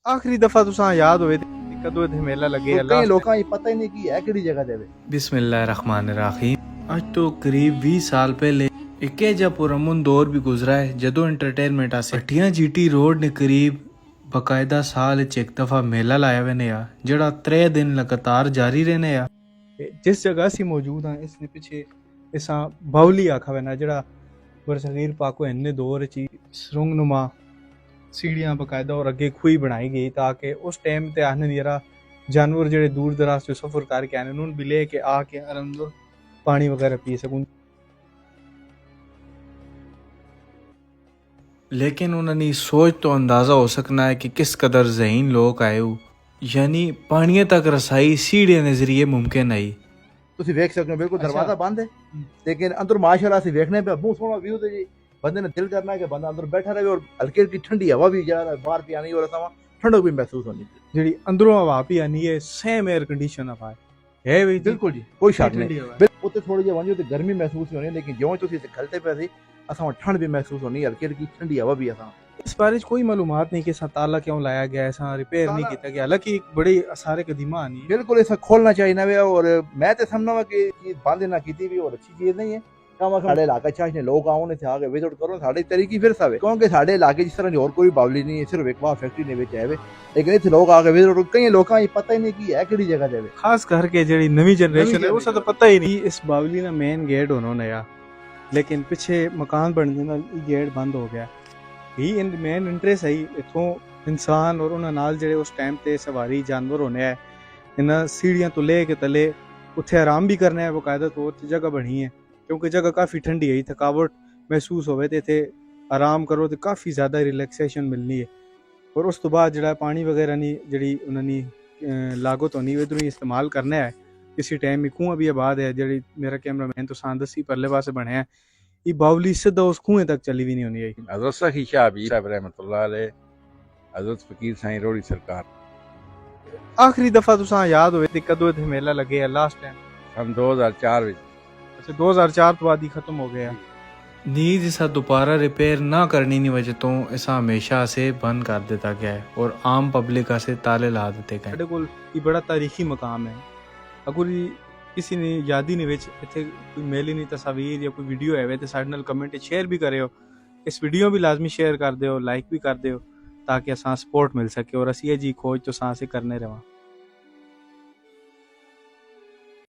आखिरी दफा तुसां याद होए कदों इत्थे मेला लगे कई लोगों को पता ही नहीं कि है किहड़ी जगह ते। बिस्मिल्लाहिर्रहमानिर्रहीम। आज तो करीब 20 साल पहले एक जिहा पुरअमन दौर भी गुजरा है जदों एंटरटेनमेंट आसे भट्टियां जीटी रोड ने करीब बकायदा साल च एक दफा मेला लाया वेने आ जेड़ा 3 दिन लगातार जारी रहने आ। जिस जगह असी मौजूद हाँ इसने पिछे इसा बाउली आखा वेना जेड़ा बरसगीर पाको इन्ने दौर च सुरंगनुमा सीढ़ियां बकायदा और अगे खुई बनाई गई ताकि उस टाइम ते आने जरा जानवर जेड़े दूर दराज से सफर करके आने उन भी लेके आके अंदर पानी वगैरह पी सकूं। लेकिन उन्होंने सोच तो अंदाजा हो सकना है कि किस कदर ज़हीन लोग आए हो, यानी पानी तक रसाई सीढ़ियां के जरिए मुमकिन आई। ਤੁਸੀਂ ਵੇਖ ਸਕਦੇ ਹੋ ਬਿਲਕੁਲ ਦਰਵਾਜ਼ਾ ਬੰਦ ਹੈ लेकिन अंदर माशाल्लाह से देखने पे बहुत सोहना व्यू है जी। बंदे ने दिल करना है कि बंदा अंदर बैठा रहे और हल्की हल्की ठंडी हवा भी जा बाहर भी आनी और ठंडक भी महसूस होनी जी अंदरों हवा भी आनी है सेम एयर कंडीशन हवा है भी बिल्कुल जी कोई शक नहीं। उत्ते थोड़ी जी वंजो ते गर्मी महसूस होनी लेकिन ज्यों तुसीं इत्थे खलते पे सी असां ठंड भी महसूस होनी हल्की हल्की ठंडी हवा भी असां। इस बारे कोई मालूमात नहीं कि ताला क्यों लाया गया ऐसा रिपेयर नहीं किया गया हालांकि एक बड़ी सारे कदीमा आनी है बिल्कुल ऐसा खोलना चाहिए ना और मैं तो समझना कि चीज बंद ना की भी और अच्छी चीज नहीं है। साढ़े इलाके चाहे लोग आओ ने आके विजिट करो साढ़े तरीके फिर सावे क्योंकि साढ़े इलाके जिस तरह और कोई बावली नहीं है सिर्फ एक बार फैक्ट्री ने विच है लेकिन इतने लोग आके विजिट कई लोगों को पता ही नहीं कि है किहड़ी जगह जावे खास करके जेडी नवी जनरेशन है उसे तो पता ही नहीं। इस बावली ना मेन गेट होना नया लेकिन पिछे मकान बनने ना गेट बंद हो गया ही मेन इंटरेस्ट है इथों इंसान और उन्होंने नाल जेडे उस टाइम ते सवारी जानवर होने है इन्हां सीढ़ियां तो ले के तले उत्थे आराम भी करना है बकायदा तौर ते जगह बनी है क्योंकि जगह काफ़ी ठंडी है थकावट महसूस होवे ते इत्थे आराम करो तो काफ़ी ज़्यादा रिलैक्सेशन मिलनी है और उस तो बाद जेड़ा पानी वगैरह नहीं जेड़ी उन्होंने लागत होनी इधरों ही इस्तेमाल करना है किसी टाइम में कुआं भी आबाद है जेड़ी मेरा कैमरामैन तो दसी परले पासे बने है ये बावली सीधा उस कुएं तक चली भी नहीं होनी है। हज़रत सखी शाह भी साहब रहमतुल्लाह अलैह हज़रत फकीर साईं रोड़ी सरकार आखिरी दफा तुसां याद होए ते कदों इत्थे मेला लगे लास्ट टाइम सन 2004 विच। अच्छा 2004 तो बाद ही खत्म हो गया। नीज इसा दोबारा रिपेयर ना करने की वजह तो इसा हमेशा से बंद कर दिया गया है और आम पब्लिक से ताले ला दिते गए। साडे कोल ये बड़ा तारीखी मकाम है अगर किसी ने याद ही नहीं विच इत्थे कोई मेली नहीं तस्वीर या कोई वीडियो है तो साडे नाल कमेंट शेयर भी करियो। इस वीडियो भी लाजमी शेयर कर दियो लाइक भी कर दियो ताकि असां सपोर्ट मिल सके और असी जी खोज तो सांसे करने रहां।